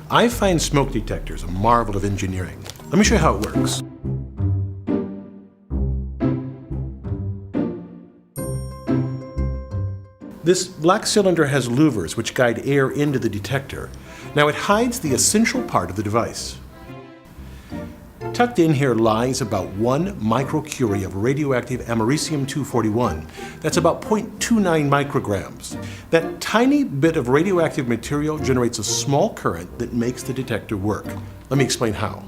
I find smoke detectors a marvel of engineering. Let me show you how it works. This black cylinder has louvers which guide air into the detector. Now it hides the essential part of the device. Tucked in here lies about 1 microcurie of radioactive americium-241. That's about 0.29 micrograms. That tiny bit of radioactive material generates a small current that makes the detector work. Let me explain how.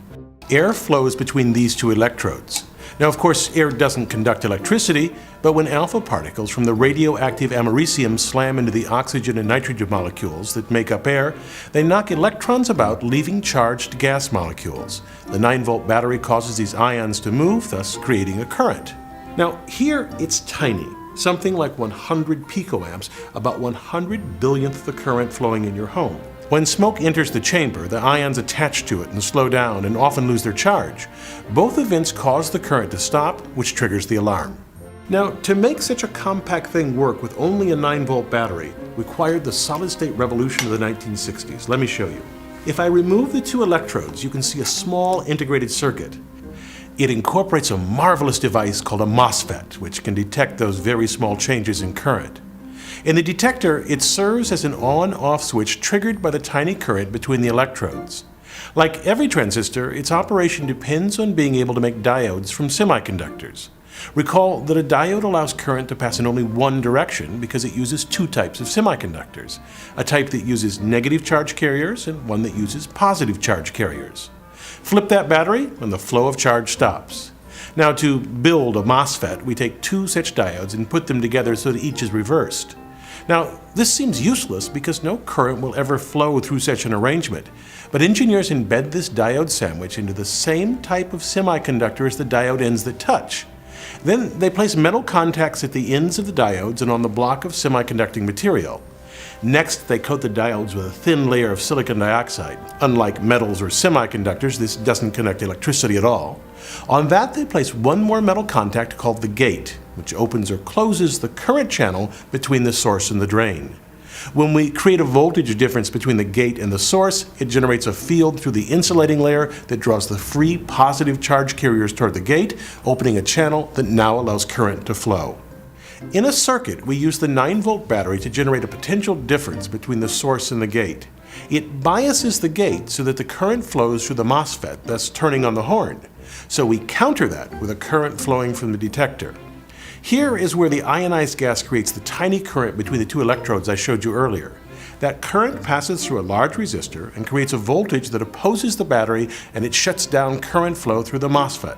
Air flows between these two electrodes. Now, of course, air doesn't conduct electricity, but when alpha particles from the radioactive americium slam into the oxygen and nitrogen molecules that make up air, they knock electrons about, leaving charged gas molecules. The 9-volt battery causes these ions to move, thus creating a current. Now, here it's tiny, something like 100 picoamps, about 100 billionth the current flowing in your home. When smoke enters the chamber, the ions attach to it and slow down and often lose their charge. Both events cause the current to stop, which triggers the alarm. Now, to make such a compact thing work with only a 9-volt battery required the solid-state revolution of the 1960s. Let me show you. If I remove the two electrodes, you can see a small integrated circuit. It incorporates a marvelous device called a MOSFET, which can detect those very small changes in current. In the detector, it serves as an on-off switch triggered by the tiny current between the electrodes. Like every transistor, its operation depends on being able to make diodes from semiconductors. Recall that a diode allows current to pass in only one direction because it uses two types of semiconductors, a type that uses negative charge carriers and one that uses positive charge carriers. Flip that battery and the flow of charge stops. Now, to build a MOSFET, we take two such diodes and put them together so that each is reversed. Now, this seems useless because no current will ever flow through such an arrangement, but engineers embed this diode sandwich into the same type of semiconductor as the diode ends that touch. Then they place metal contacts at the ends of the diodes and on the block of semiconducting material. Next, they coat the diodes with a thin layer of silicon dioxide. Unlike metals or semiconductors, this doesn't conduct electricity at all. On that, they place one more metal contact called the gate, which opens or closes the current channel between the source and the drain. When we create a voltage difference between the gate and the source, it generates a field through the insulating layer that draws the free positive charge carriers toward the gate, opening a channel that now allows current to flow. In a circuit, we use the 9-volt battery to generate a potential difference between the source and the gate. It biases the gate so that the current flows through the MOSFET, thus turning on the horn. So we counter that with a current flowing from the detector. Here is where the ionized gas creates the tiny current between the two electrodes I showed you earlier. That current passes through a large resistor and creates a voltage that opposes the battery, and it shuts down current flow through the MOSFET.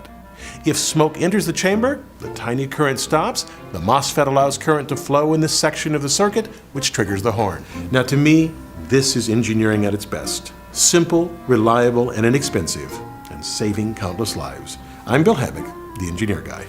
If smoke enters the chamber, the tiny current stops, the MOSFET allows current to flow in this section of the circuit, which triggers the horn. Now, to me, this is engineering at its best. Simple, reliable, and inexpensive, and saving countless lives. I'm Bill Hammack, the Engineer Guy.